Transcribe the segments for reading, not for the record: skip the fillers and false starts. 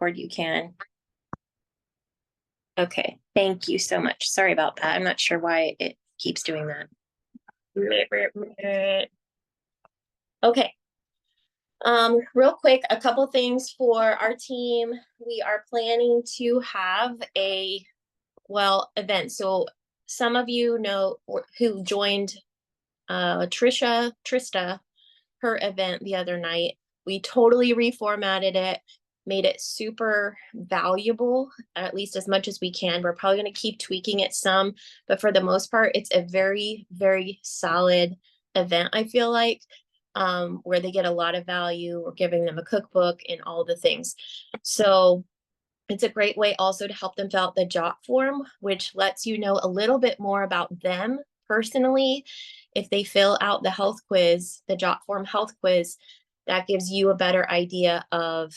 Discord, you can. Okay, thank you so much. Sorry about that. I'm not sure why it keeps doing that. Okay. Real quick, a couple things for our team. We are planning to have a event. So some of you know who joined Trista, her event the other night. We totally reformatted it, made it super valuable, at least as much as we can. We're probably going to keep tweaking it some, but for the most part, it's a very, very solid event, I feel like, where they get a lot of value. We're giving them a cookbook and all the things. So it's a great way also to help them fill out the JOT form, which lets you know a little bit more about them personally. If they fill out the health quiz, the JOT form health quiz, that gives you a better idea of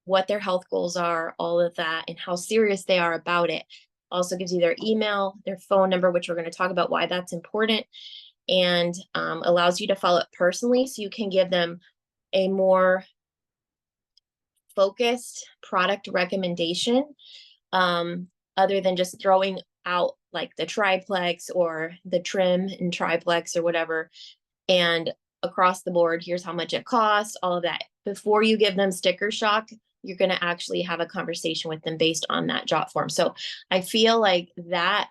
what their health goals are, all of that, and how serious they are about it. Also gives you their email, their phone number, which we're going to talk about why that's important, and allows you to follow up personally so you can give them a more focused product recommendation, other than just throwing out like the triplex or the trim and triplex or whatever, and across the board, here's how much it costs, all of that. Before you give them sticker shock, you're going to actually have a conversation with them based on that JOT form. So I feel like that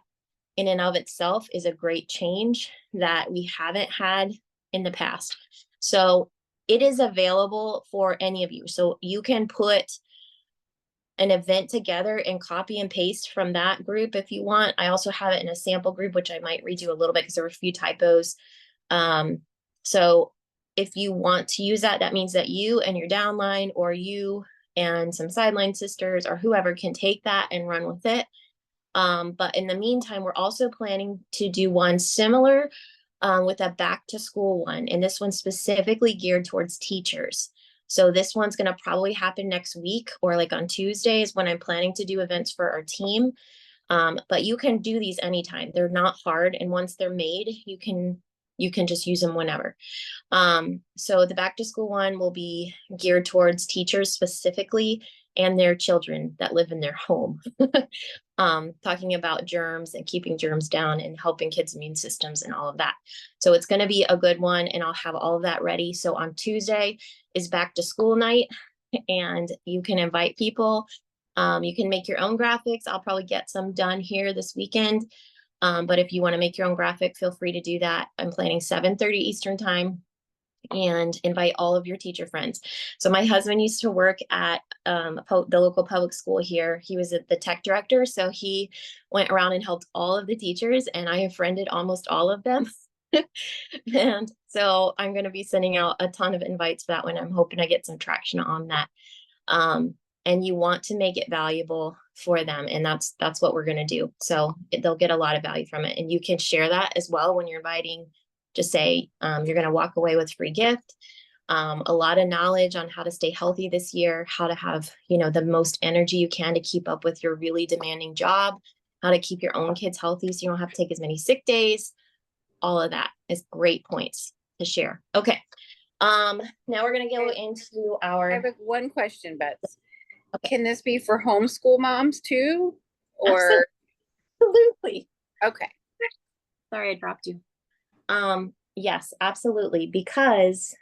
in and of itself is a great change that we haven't had in the past. So it is available for any of you. So you can put an event together and copy and paste from that group if you want. I also have it in a sample group, which I might redo a little bit because there were a few typos. So if you want to use that, that means that you and your downline, or you and some sideline sisters or whoever, can take that and run with it. But in the meantime, we're also planning to do one similar with a back to school one. And this one's specifically geared towards teachers. So this one's going to probably happen next week, or like on Tuesdays when I'm planning to do events for our team. But you can do these anytime. They're not hard. And once they're made, you can just use them whenever. So the back to school one will be geared towards teachers specifically and their children that live in their home. Talking about germs and keeping germs down and helping kids' immune systems and all of that. So it's going to be a good one, and I'll have all of that ready. So on Tuesday is back to school night, and you can invite people. You can make your own graphics. I'll probably get some done here this weekend. But if you want to make your own graphic, feel free to do that. I'm planning 7:30 Eastern time, and invite all of your teacher friends. So my husband used to work at the local public school here. He was the tech director. So he went around and helped all of the teachers, and I have friended almost all of them. And so I'm going to be sending out a ton of invites for that one. I'm hoping I get some traction on that. And you want to make it valuable for them. And that's what we're going to do. So they'll get a lot of value from it. And you can share that as well when you're inviting. Just say you're going to walk away with free gift, a lot of knowledge on how to stay healthy this year, how to have, the most energy you can to keep up with your really demanding job, how to keep your own kids healthy so you don't have to take as many sick days. All of that is great points to share. Okay. Now we're going to go into our. I have one question, Bets. Okay. Can this be for homeschool moms too? Or absolutely. Okay. Sorry, I dropped you. Yes, absolutely. Because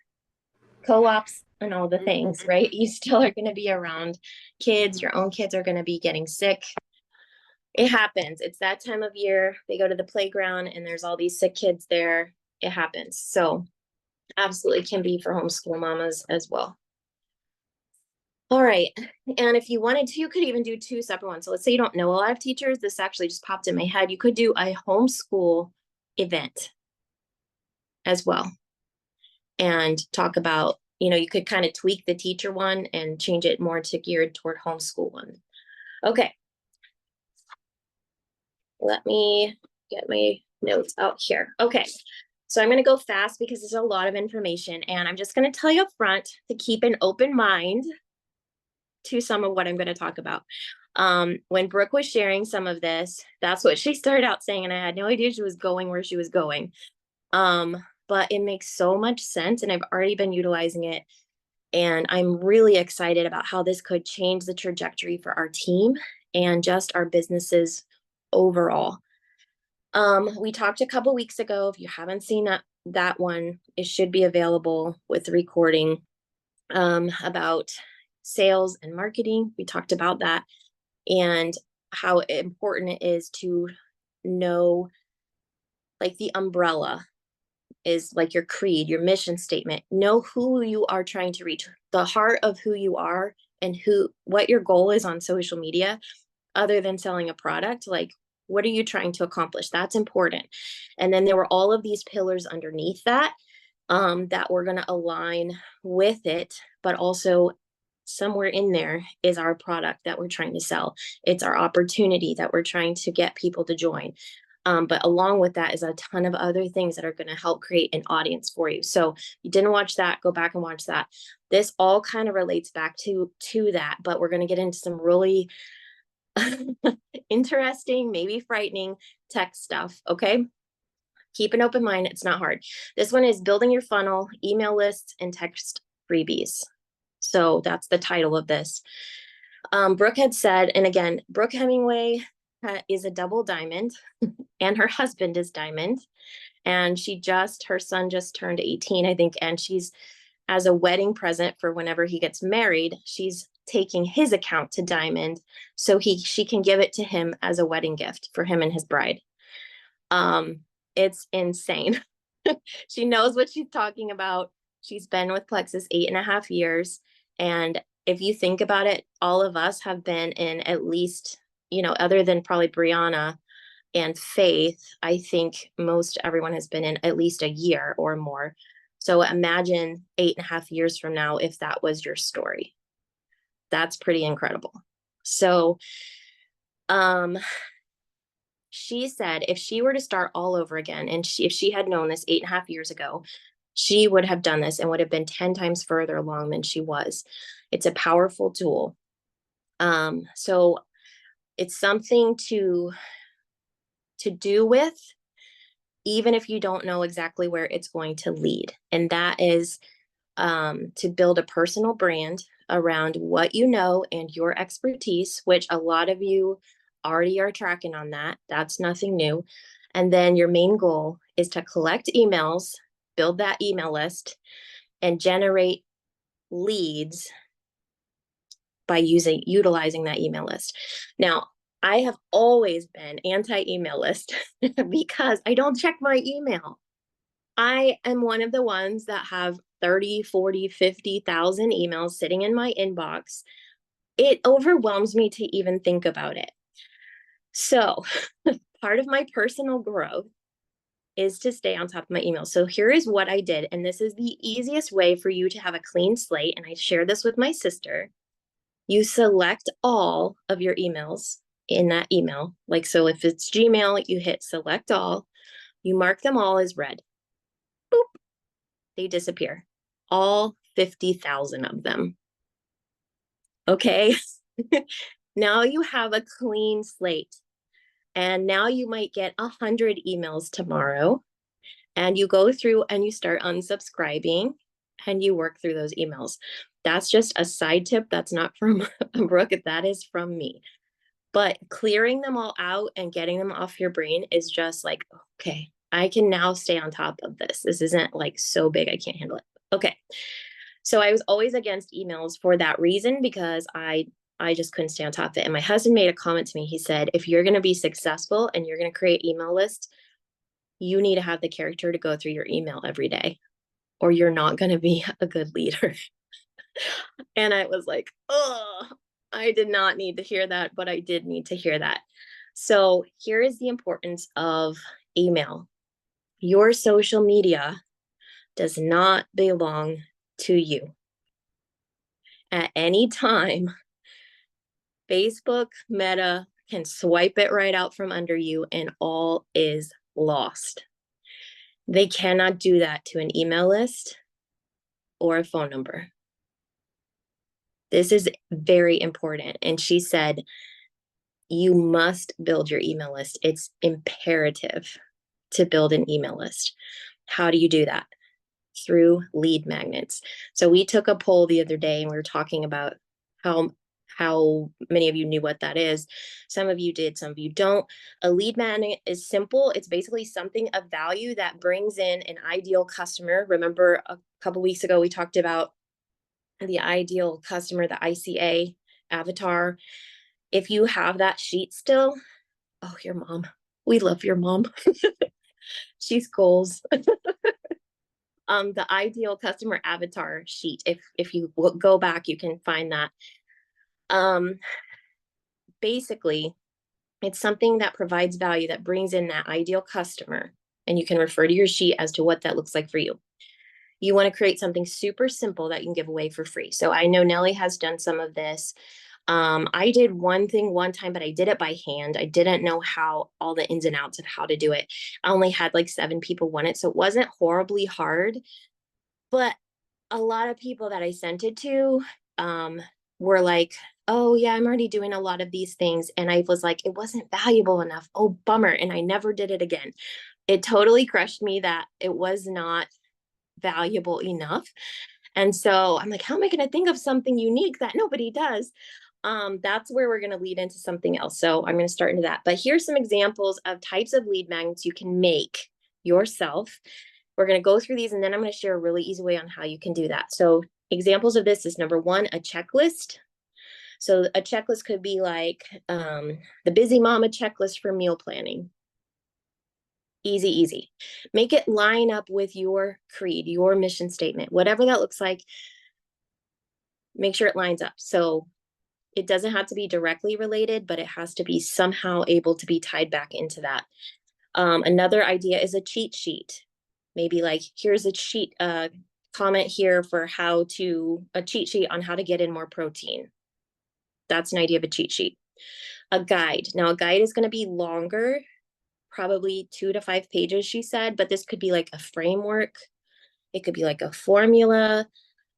co-ops and all the things, right? You still are going to be around kids. Your own kids are going to be getting sick. It happens. It's that time of year. They go to the playground and there's all these sick kids there. It happens. So absolutely can be for homeschool mamas as well. All right. And if you wanted to, you could even do two separate ones. So let's say you don't know a lot of teachers. This actually just popped in my head. You could do a homeschool event as well and talk about, you could kind of tweak the teacher one and change it more to geared toward homeschool one. Okay. Let me get my notes out here. Okay. So I'm going to go fast because there's a lot of information, and I'm just going to tell you up front to keep an open mind to some of what I'm going to talk about. When Brooke was sharing some of this, that's what she started out saying, and I had no idea she was going where she was going. But it makes so much sense, and I've already been utilizing it. And I'm really excited about how this could change the trajectory for our team and just our businesses overall. We talked a couple weeks ago. If you haven't seen that one, it should be available with the recording, about sales and marketing. We talked about that and how important it is to know, like, the umbrella is like your creed, your mission statement. Know who you are trying to reach, the heart of who you are, and what your goal is on social media, other than selling a product. Like, what are you trying to accomplish? That's important. And then there were all of these pillars underneath that, that we're going to align with it, but also somewhere in there is our product that we're trying to sell. It's our opportunity that we're trying to get people to join. But along with that is a ton of other things that are going to help create an audience for you. So you didn't watch that, go back and watch that. This all kind of relates back to that, but we're going to get into some really interesting, maybe frightening tech stuff. Okay. Keep an open mind. It's not hard. This one is building your funnel, email lists, and text freebies. So that's the title of this. Brooke had said, and again, Brooke Hemingway is a double diamond, and her husband is diamond. And her son just turned 18, I think. And she's, as a wedding present for whenever he gets married, she's taking his account to diamond so she can give it to him as a wedding gift for him and his bride. It's insane. She knows what she's talking about. She's been with Plexus 8.5 years. And if you think about it, all of us have been in at least, other than probably Brianna and Faith, I think most everyone has been in at least a year or more. So imagine 8.5 years from now, if that was your story. That's pretty incredible. So, she said if she were to start all over again, and if she had known this 8.5 years ago, she would have done this and would have been 10 times further along than she was. It's a powerful tool. So it's something to do with, even if you don't know exactly where it's going to lead. And that is, to build a personal brand around what you know and your expertise, which a lot of you already are tracking on that. That's nothing new. And then your main goal is to collect emails, build that email list, and generate leads by utilizing that email list. Now, I have always been anti-email list because I don't check my email. I am one of the ones that have 30, 40, 50,000 emails sitting in my inbox. It overwhelms me to even think about it. So part of my personal growth is to stay on top of my emails. So here is what I did. And this is the easiest way for you to have a clean slate. And I share this with my sister. You select all of your emails in that email. Like, so if it's Gmail, you hit select all, you mark them all as read. Boop, they disappear. All 50,000 of them. Okay. Now you have a clean slate. And now you might get 100 emails tomorrow. And you go through and you start unsubscribing and you work through those emails. That's just a side tip. That's not from Brooke. That is from me. But clearing them all out and getting them off your brain is just like, okay, I can now stay on top of this. This isn't like so big, I can't handle it. Okay. So I was always against emails for that reason, because I just couldn't stay on top of it. And my husband made a comment to me. He said, if you're going to be successful and you're going to create email lists, you need to have the character to go through your email every day, or you're not going to be a good leader. And I was like, oh, I did not need to hear that, but I did need to hear that. So here is the importance of email. Your social media does not belong to you. At any time, Facebook, Meta can swipe it right out from under you and all is lost. They cannot do that to an email list or a phone number. This is very important. And she said, you must build your email list. It's imperative to build an email list. How do you do that? through lead magnets. So we took a poll the other day and we were talking about how many of you knew what that is. Some of you did, some of you don't. A lead magnet is simple. It's basically something of value that brings in an ideal customer. Remember a couple weeks ago we talked about the ideal customer, the ICA avatar. If you have that sheet still, oh, your mom. We love your mom. She's goals. The ideal customer avatar sheet. If you go back, you can find that. Basically, it's something that provides value that brings in that ideal customer, and you can refer to your sheet as to what that looks like for you. You want to create something super simple that you can give away for free. So I know Nellie has done some of this. I did one thing one time, but I did it by hand. I didn't know how all the ins and outs of how to do it. I only had like 7 people want it, so it wasn't horribly hard. But a lot of people that I sent it to were like, oh, yeah, I'm already doing a lot of these things. And I was like, it wasn't valuable enough. Oh, bummer. And I never did it again. It totally crushed me that it was not valuable enough. And so I'm like, how am I going to think of something unique that nobody does? That's where we're going to lead into something else. So I'm going to start into that. But here's some examples of types of lead magnets you can make yourself. We're going to go through these, and then I'm going to share a really easy way on how you can do that. So examples of this is number 1, a checklist. So a checklist could be like the busy mama checklist for meal planning. Easy, easy. Make it line up with your creed, your mission statement, whatever that looks like. Make sure it lines up. So it doesn't have to be directly related, but it has to be somehow able to be tied back into that. Another idea is a cheat sheet. Maybe like, here's a cheat comment here for a cheat sheet on how to get in more protein. That's an idea of a cheat sheet. A guide. Now, a guide is going to be longer, probably 2 to 5 pages, she said, but this could be like a framework. It could be like a formula.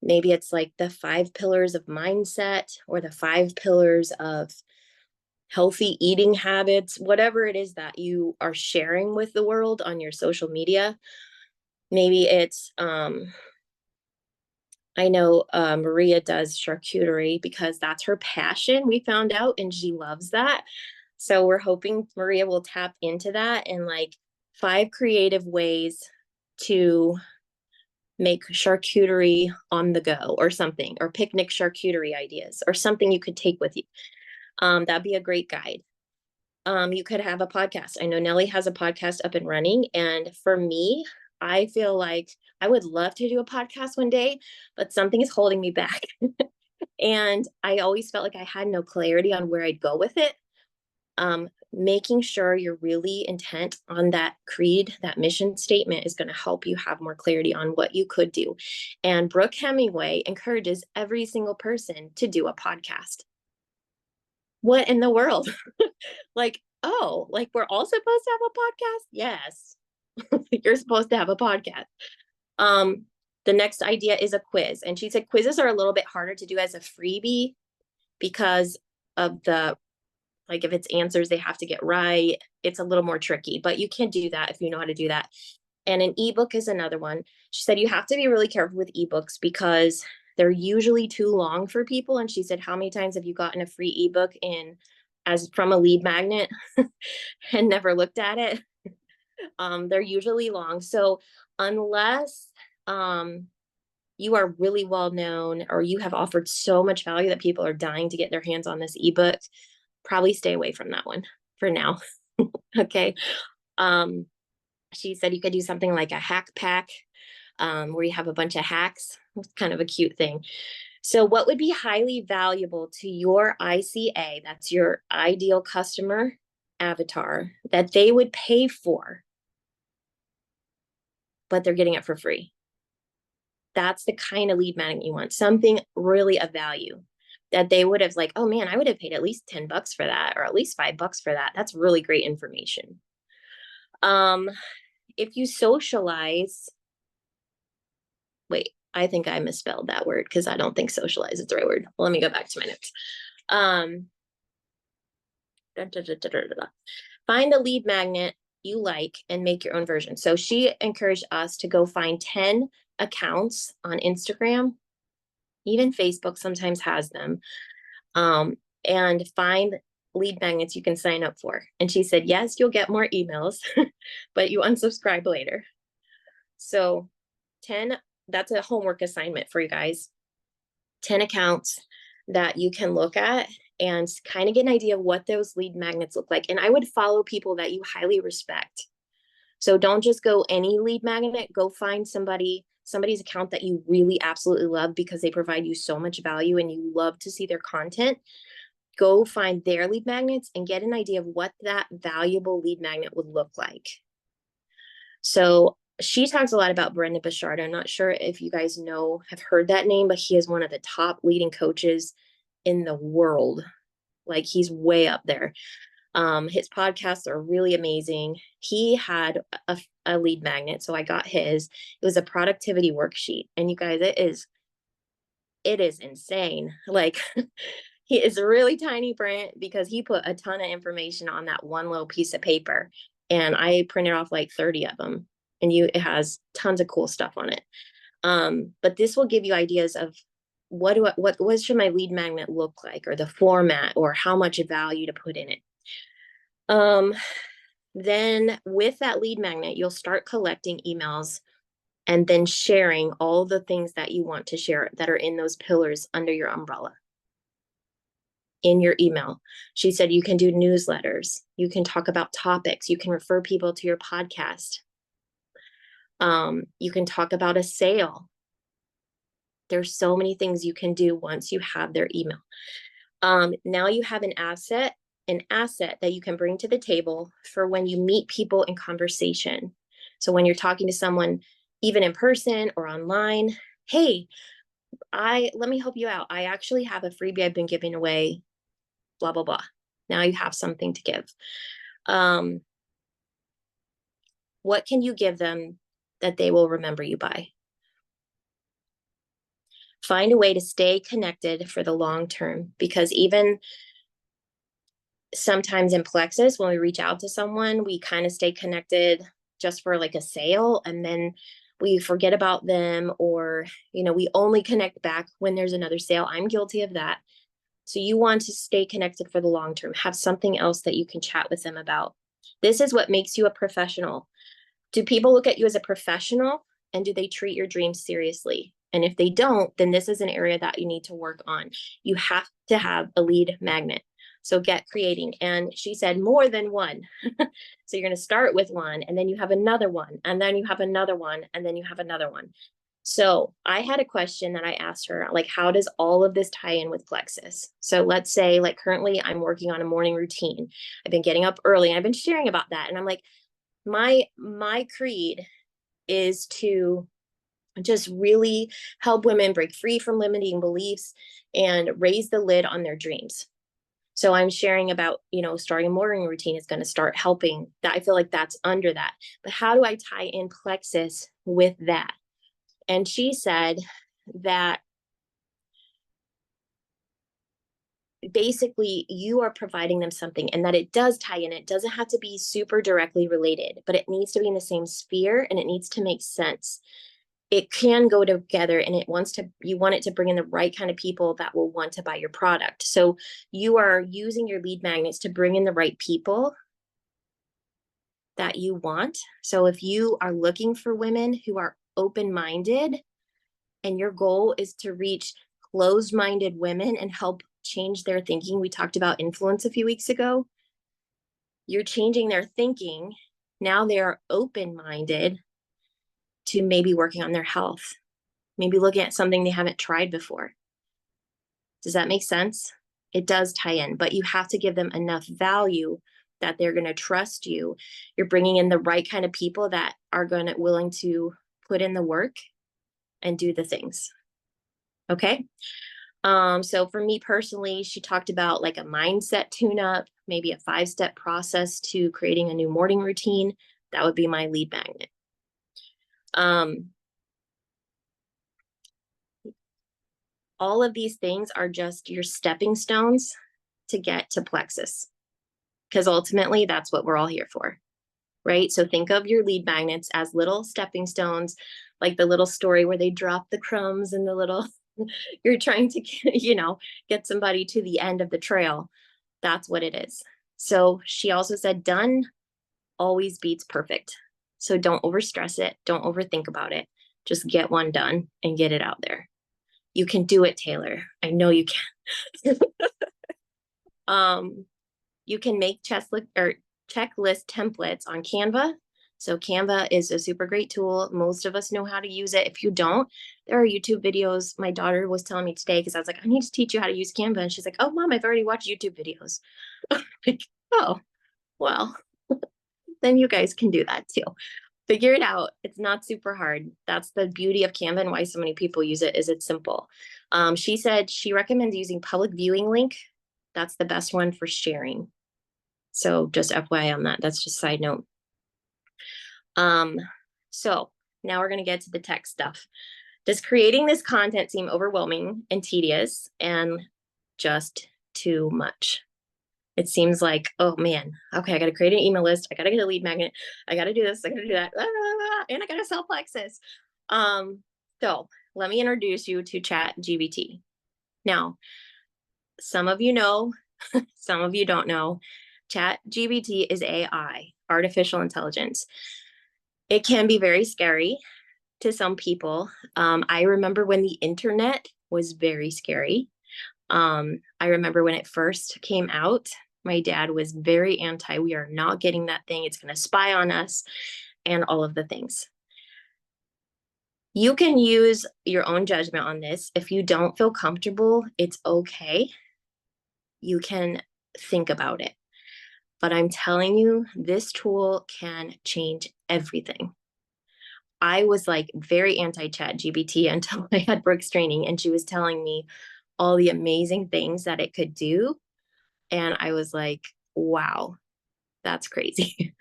Maybe it's like the 5 pillars of mindset or the 5 pillars of healthy eating habits, whatever it is that you are sharing with the world on your social media. Maybe it's, I know Maria does charcuterie because that's her passion, we found out, and she loves that. So we're hoping Maria will tap into that and like 5 creative ways to make charcuterie on the go or something, or picnic charcuterie ideas or something you could take with you. That'd be a great guide. You could have a podcast. I know Nellie has a podcast up and running. And for me, I feel like I would love to do a podcast one day, but something is holding me back. And I always felt like I had no clarity on where I'd go with it. Making sure you're really intent on that creed, that mission statement is going to help you have more clarity on what you could do. And Brooke Hemingway encourages every single person to do a podcast. What in the world? Like, oh, like we're all supposed to have a podcast? Yes. You're supposed to have a podcast. The next idea is a quiz. And she said quizzes are a little bit harder to do as a freebie because of like if it's answers they have to get right, it's a little more tricky, but you can do that if you know how to do that. And an ebook is another one. She said you have to be really careful with ebooks because they're usually too long for people. And she said, how many times have you gotten a free ebook as from a lead magnet and never looked at it? They're usually long. So unless you are really well known or you have offered so much value that people are dying to get their hands on this ebook, probably stay away from that one for now. Okay. She said you could do something like a hack pack where you have a bunch of hacks. It's kind of a cute thing. So what would be highly valuable to your ICA, that's your ideal customer avatar, that they would pay for, but they're getting it for free? That's the kind of lead magnet you want, something really of value that they would have like, oh man, I would have paid at least $10 for that, or at least $5 for that. That's really great information. If you socialize, wait, I think I misspelled that word because I don't think socialize is the right word. Well, let me go back to my notes. Find a lead magnet you like and make your own version. So she encouraged us to go find 10 accounts on Instagram, even Facebook sometimes has them, and find lead magnets you can sign up for. And she said, yes, you'll get more emails, but you unsubscribe later. So 10, that's a homework assignment for you guys. 10 accounts that you can look at and kind of get an idea of what those lead magnets look like. And I would follow people that you highly respect. So don't just go any lead magnet, go find somebody's account that you really absolutely love because they provide you so much value and you love to see their content. Go find their lead magnets and get an idea of what that valuable lead magnet would look like. So she talks a lot about Brendon Burchard. I'm not sure if you guys have heard that name, but he is one of the top leading coaches in the world. Like, he's way up there. His podcasts are really amazing. He had a lead magnet, so I got his. It was a productivity worksheet, and you guys, it is insane. Like, he is a really tiny print because he put a ton of information on that one little piece of paper, and I printed off like 30 of them, and it has tons of cool stuff on it. But this will give you ideas of what should my lead magnet look like, or the format, or how much value to put in it. Then with that lead magnet, you'll start collecting emails and then sharing all the things that you want to share that are in those pillars under your umbrella in your email. She said you can do newsletters, you can talk about topics, you can refer people to your podcast. You can talk about a sale. There's so many things you can do once you have their email. Now you have an asset that you can bring to the table for when you meet people in conversation. So when you're talking to someone, even in person or online, hey, let me help you out. I actually have a freebie I've been giving away, blah, blah, blah. Now you have something to give. What can you give them that they will remember you by? Find a way to stay connected for the long term, because even sometimes in Plexus, when we reach out to someone, we kind of stay connected just for like a sale, and then we forget about them, or we only connect back when there's another sale. I'm guilty of that. So you want to stay connected for the long term. Have something else that you can chat with them about. This is what makes you a professional. Do people look at you as a professional, and do they treat your dreams seriously? And if they don't, then this is an area that you need to work on. You have to have a lead magnet. So get creating. And she said more than one. So you're going to start with one, and then you have another one, and then you have another one, and then you have another one. So I had a question that I asked her, like, how does all of this tie in with Plexus? So let's say, like, currently I'm working on a morning routine. I've been getting up early, and I've been sharing about that. And I'm like, my creed is to just really help women break free from limiting beliefs and raise the lid on their dreams. So I'm sharing about, starting a morning routine is going to start helping that. I feel like that's under that. But how do I tie in Plexus with that? And she said that basically you are providing them something, and that it does tie in. It doesn't have to be super directly related, but it needs to be in the same sphere, and it needs to make sense. It can go together, and you want it to bring in the right kind of people that will want to buy your product. So you are using your lead magnets to bring in the right people that you want. So if you are looking for women who are open-minded, and your goal is to reach closed-minded women and help change their thinking. We talked about influence a few weeks ago. You're changing their thinking. Now they are open-minded to maybe working on their health, maybe looking at something they haven't tried before. Does that make sense? It does tie in, but you have to give them enough value that they're going to trust you. You're bringing in the right kind of people that are willing to put in the work and do the things. Okay. So for me personally, she talked about like a mindset tune-up, maybe a 5-step process to creating a new morning routine. That would be my lead magnet. All of these things are just your stepping stones to get to Plexus, because ultimately that's what we're all here for. right? So think of your lead magnets as little stepping stones, like the little story where they drop the crumbs and the little, you're trying to, get somebody to the end of the trail. That's what it is. So she also said, done always beats perfect. So don't overstress it. Don't overthink about it. Just get one done and get it out there. You can do it, Taylor. I know you can. um, you can make checklist templates on Canva. So Canva is a super great tool. Most of us know how to use it. If you don't, there are YouTube videos. My daughter was telling me today because I was like, I need to teach you how to use Canva. And she's like, oh, mom, I've already watched YouTube videos. Like, oh, well, then you guys can do that too. Figure it out. It's not super hard. That's the beauty of Canva and why so many people use it is it's simple. She said she recommends using public viewing link. That's the best one for sharing. So just FYI on that. That's just a side note. So now we're going to get to the tech stuff. Does creating this content seem overwhelming and tedious and just too much? It seems like, oh man, okay, I got to create an email list. I got to get a lead magnet. I got to do this. I got to do that. And I got to sell Plexus. So let me introduce you to Chat GBT. Now, some of you know, some of you don't know, Chat GBT is AI, artificial intelligence. It can be very scary to some people. I remember when the internet was very scary. I remember when it first came out, my dad was very anti, we are not getting that thing. It's going to spy on us and all of the things. You can use your own judgment on this. If you don't feel comfortable, it's okay. You can think about it. But I'm telling you, this tool can change everything. I was like very anti Chat GBT until I had Brooke's training and she was telling me all the amazing things that it could do. And I was like, wow, that's crazy.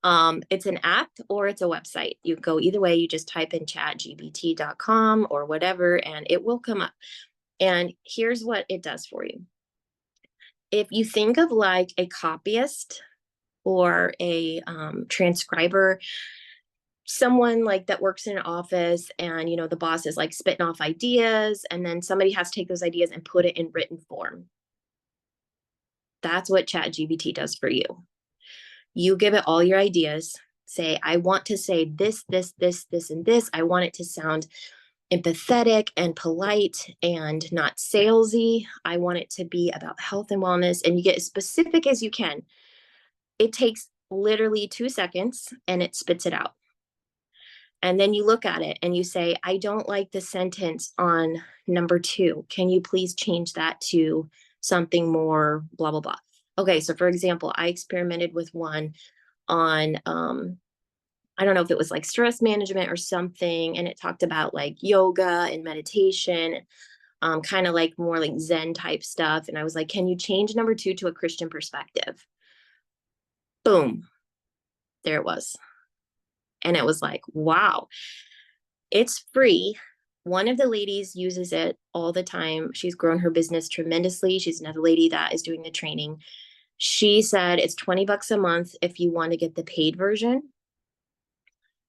It's an app or it's a website. You go either way, you just type in chatgbt.com or whatever, and it will come up. And here's what it does for you. If you think of like a copyist or a transcriber, someone like that works in an office and the boss is like spitting off ideas and then somebody has to take those ideas and put it in written form. That's what ChatGPT does for you. You give it all your ideas. Say, I want to say this, this, this, this, and this. I want it to sound empathetic and polite and not salesy. I want it to be about health and wellness. And you get as specific as you can. It takes literally 2 seconds and it spits it out. And then you look at it and you say, I don't like the sentence on number 2. Can you please change that to something more blah, blah, blah. Okay, so for example, I experimented with one on, I don't know if it was like stress management or something, and it talked about like yoga and meditation, kind of like more like Zen type stuff. And I was like, can you change number 2 to a Christian perspective? Boom, there it was. And it was like, wow, it's free. One of the ladies uses it all the time. She's grown her business tremendously. She's another lady that is doing the training. She said it's $20 a month if you want to get the paid version.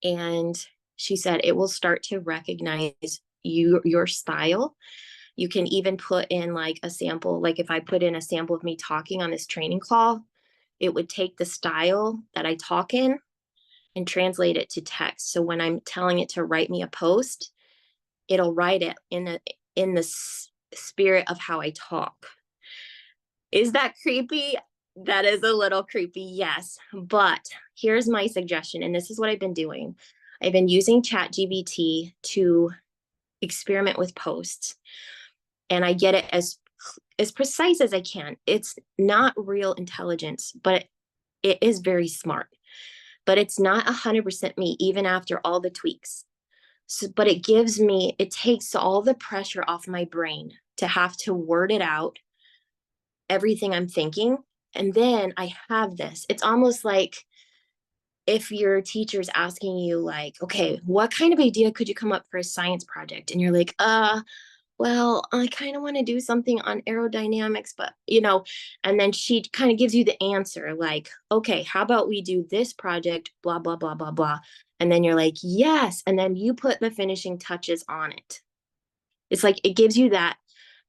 And she said it will start to recognize your style. You can even put in like a sample. Like if I put in a sample of me talking on this training call, it would take the style that I talk in and translate it to text. So when I'm telling it to write me a post, it'll write it in the spirit of how I talk. Is that creepy? That is a little creepy, yes. But here's my suggestion, and this is what I've been doing. I've been using ChatGPT to experiment with posts, and I get it as precise as I can. It's not real intelligence, but it is very smart. But it's not 100% me, even after all the tweaks. So, but it takes all the pressure off my brain to have to word it out, everything I'm thinking. And then I have this. It's almost like if your teacher's asking you like, okay, what kind of idea could you come up for a science project? And you're like, well, I kind of want to do something on aerodynamics, but and then she kind of gives you the answer like, okay, how about we do this project, blah, blah, blah, blah, blah. And then you're like, yes. And then you put the finishing touches on it. It's like it gives you that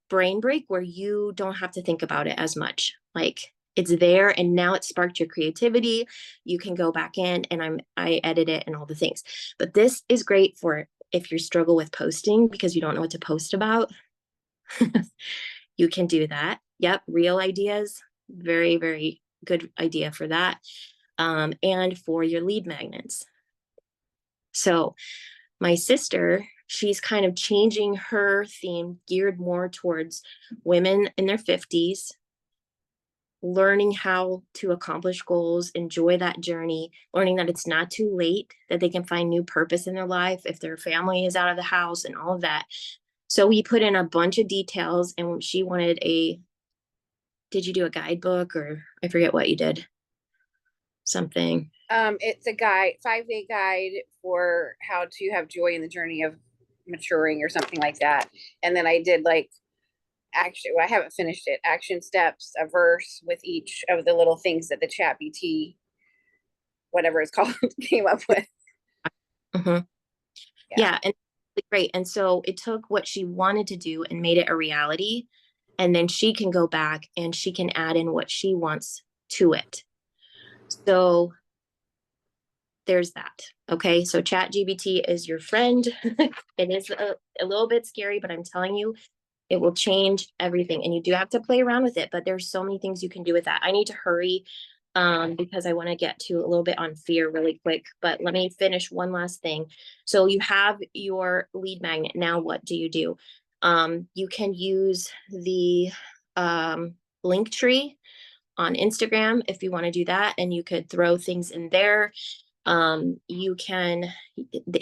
brain break where you don't have to think about it as much. Like it's there and now it sparked your creativity. You can go back in and I edit it and all the things. But this is great for if you struggle with posting because you don't know what to post about. You can do that. Yep, real ideas. Very, very good idea for that. And for your lead magnets. So my sister, she's kind of changing her theme geared more towards women in their 50s, learning how to accomplish goals, enjoy that journey, learning that it's not too late, that they can find new purpose in their life if their family is out of the house and all of that. So we put in a bunch of details and she wanted did you do a guidebook or I forget what you did? Something. It's a guide, 5-day guide for how to have joy in the journey of maturing or something like that. And then I did like action, well, I haven't finished it, action steps, a verse with each of the little things that the chat BT, whatever it's called, came up with. Mm-hmm. Yeah. Yeah, and great. And so it took what she wanted to do and made it a reality. And then she can go back and she can add in what she wants to it. So there's that. Okay. So Chat GBT is your friend. It is a little bit scary, but I'm telling you, it will change everything. And you do have to play around with it, but there's so many things you can do with that. I need to hurry because I want to get to a little bit on fear really quick, but let me finish one last thing. So you have your lead magnet. Now, what do? You can use the link tree on Instagram if you want to do that, and you could throw things in there. You can,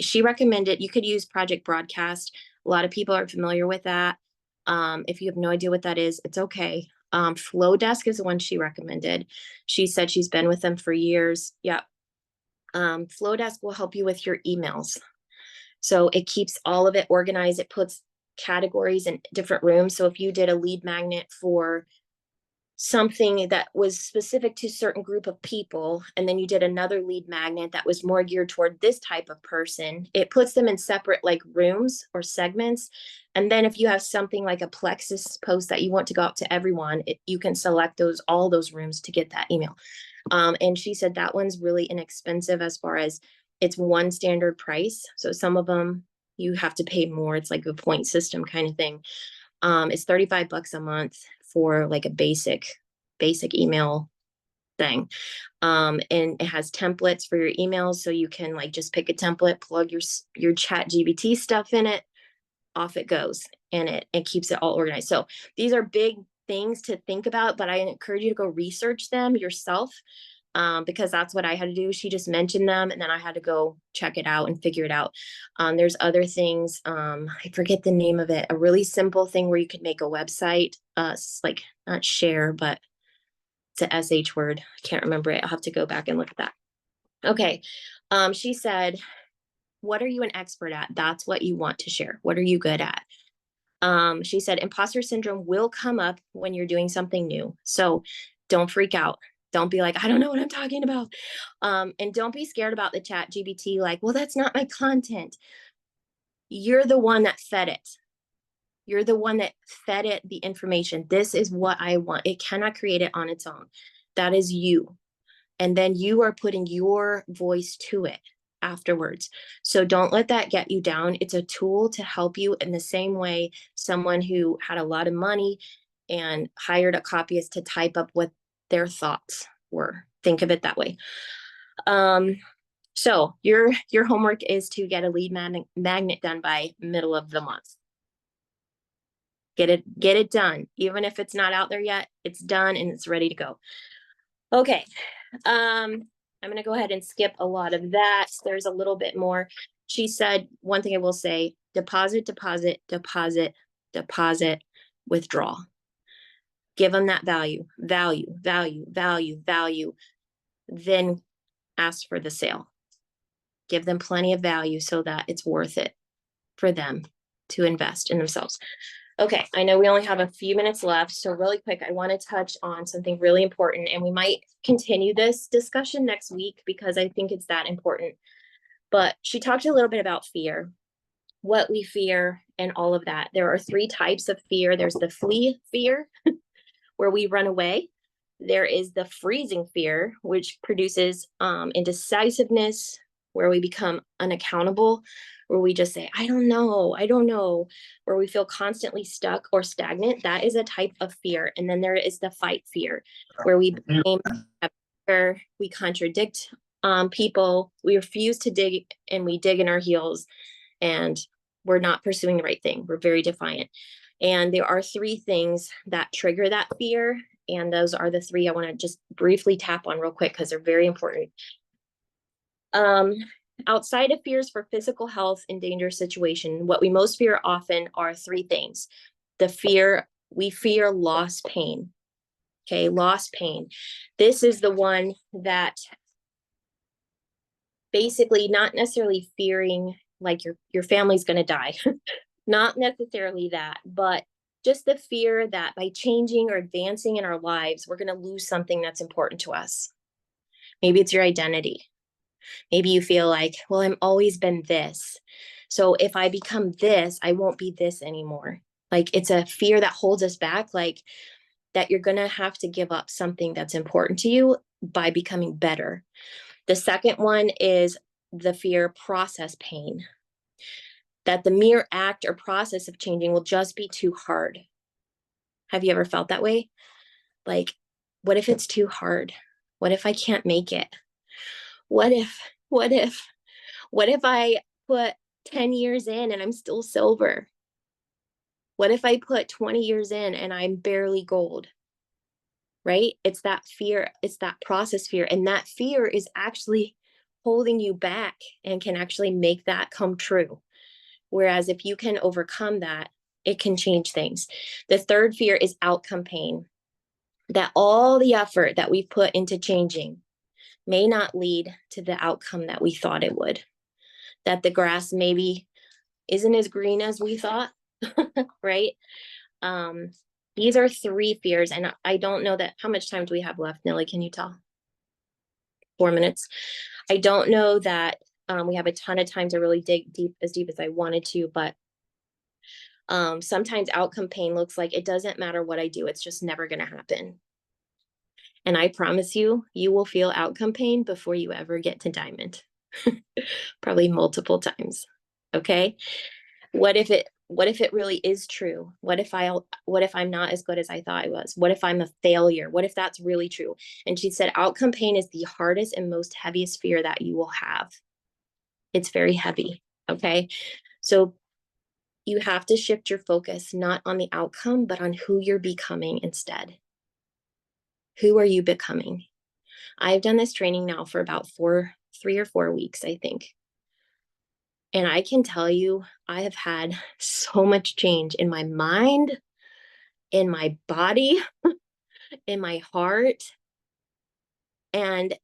she recommended you could use Project Broadcast. A lot of people are familiar with that. If you have no idea what that is, it's okay. Flowdesk is the one she recommended. She said she's been with them for years. Yeah. Flowdesk will help you with your emails. So it keeps all of it organized. It puts categories in different rooms. So if you did a lead magnet for something that was specific to a certain group of people, and then you did another lead magnet that was more geared toward this type of person, it puts them in separate like rooms or segments. And then if you have something like a plexus post that you want to go out to everyone, you can select all those rooms to get that email. And she said that one's really inexpensive as far as it's one standard price. So some of them you have to pay more. It's like a point system kind of thing. It's $35 a month for like a basic email thing. And it has templates for your emails. So you can like just pick a template, plug your chat GBT stuff in it, off it goes. And it keeps it all organized. So these are big things to think about, but I encourage you to go research them yourself. Because that's what I had to do. She just mentioned them and then I had to go check it out and figure it out. There's other things. I forget the name of it. A really simple thing where you could make a website, like not share, but it's a SH word. I can't remember it. I'll have to go back and look at that. Okay. She said, what are you an expert at? That's what you want to share. What are you good at? She said, imposter syndrome will come up when you're doing something new. So don't freak out. Don't be like, I don't know what I'm talking about. And don't be scared about the chat GBT, like, well, that's not my content. You're the one that fed it. You're the one that fed it the information. This is what I want. It cannot create it on its own. That is you. And then you are putting your voice to it afterwards. So don't let that get you down. It's a tool to help you in the same way someone who had a lot of money and hired a copyist to type up what their thoughts were. Think of it that way. So your homework is to get a lead magnet done by middle of the month. Get it done. Even if it's not out there yet, it's done and it's ready to go. Okay. I'm going to go ahead and skip a lot of that. There's a little bit more. She said, one thing I will say, deposit, deposit, deposit, deposit, withdraw. Give them that value, value, value, value, value. Then ask for the sale. Give them plenty of value so that it's worth it for them. to invest in themselves. Okay, I know we only have a few minutes left, so really quick, I want to touch on something really important, and we might continue this discussion next week because I think it's that important. But she talked a little bit about fear, what we fear, and all of that. There are 3 types of fear. There's the flee fear, where we run away. There is the freezing fear, which produces indecisiveness, where we become unaccountable, where we just say, I don't know, where we feel constantly stuck or stagnant. That is a type of fear. And then there is the fight fear, where we blame, we contradict people, we refuse to dig, and we dig in our heels, and we're not pursuing the right thing. We're very defiant. And there are 3 things that trigger that fear. And those are the 3 I want to just briefly tap on real quick because they're very important. Outside of fears for physical health and dangerous situation, what we most fear often are 3 things. We fear loss pain. Okay, loss pain. This is the one that basically not necessarily fearing like your family's going to die. Not necessarily that, but just the fear that by changing or advancing in our lives, we're going to lose something that's important to us. Maybe it's your identity. Maybe you feel like, well, I've always been this. So if I become this, I won't be this anymore. Like it's a fear that holds us back, like that you're going to have to give up something that's important to you by becoming better. The second one is the fear process pain, that the mere act or process of changing will just be too hard. Have you ever felt that way? Like, what if it's too hard? What if I can't make it? What if, what if, what if I put 10 years in and I'm still silver? What if I put 20 years in and I'm barely gold? Right? It's that fear, it's that process fear. And that fear is actually holding you back and can actually make that come true. Whereas if you can overcome that, it can change things. The third fear is outcome pain, that all the effort that we've put into changing may not lead to the outcome that we thought it would, that the grass maybe isn't as green as we thought, right? These are 3 fears, and I don't know that how much time do we have left, Nelly? Can you tell? 4 minutes. I don't know that we have a ton of time to really dig deep as I wanted to, but sometimes outcome pain looks like it doesn't matter what I do, it's just never going to happen. And I promise you, you will feel outcome pain before you ever get to diamond. Probably multiple times. Okay? What if it really is true? What if I'm not as good as I thought I was? What if I'm a failure? What if that's really true? And she said outcome pain is the hardest and most heaviest fear that you will have. It's very heavy. Okay? So you have to shift your focus not on the outcome, but on who you're becoming instead. Who are you becoming? I've done this training now for about 3 or 4 weeks, I think. And I can tell you, I have had so much change in my mind, in my body, in my heart. And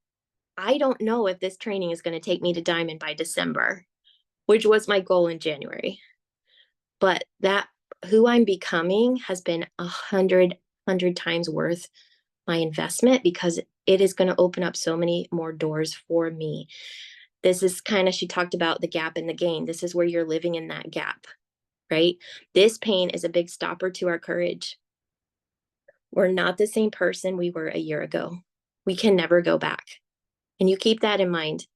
I don't know if this training is going to take me to diamond by December, which was my goal in January. But that who I'm becoming has been 100 times worth my investment because it is going to open up so many more doors for me. This is kind of, she talked about the gap and the gain. This is where you're living in that gap, right? This pain is a big stopper to our courage. We're not the same person we were a year ago. We can never go back. And you keep that in mind.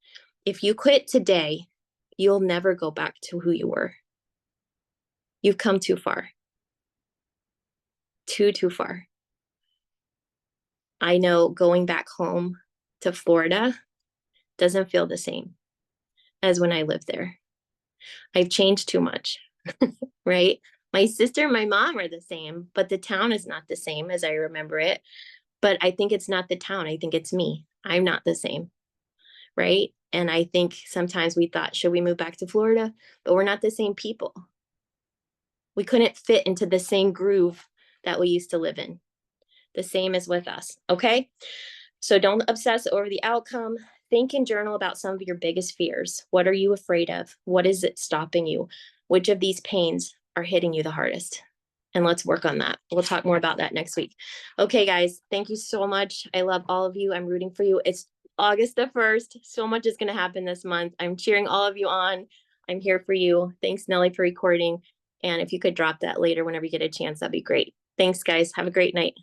If you quit today, you'll never go back to who you were. You've come too far. Too far. I know going back home to Florida doesn't feel the same as when I lived there. I've changed too much, right? My sister and my mom are the same, but the town is not the same as I remember it. But I think it's not the town. I think it's me. I'm not the same, right? And I think sometimes we thought, should we move back to Florida? But we're not the same people. We couldn't fit into the same groove that we used to live in. The same as with us, okay? So don't obsess over the outcome. Think and journal about some of your biggest fears. What are you afraid of? What is it stopping you? Which of these pains are hitting you the hardest. And let's work on that. We'll talk more about that next week. Okay, guys, thank you so much. I love all of you. I'm rooting for you. It's August the 1st. So much is going to happen this month. I'm cheering all of you on. I'm here for you. Thanks, Nellie, for recording. And if you could drop that later whenever you get a chance, that'd be great. Thanks, guys. Have a great night.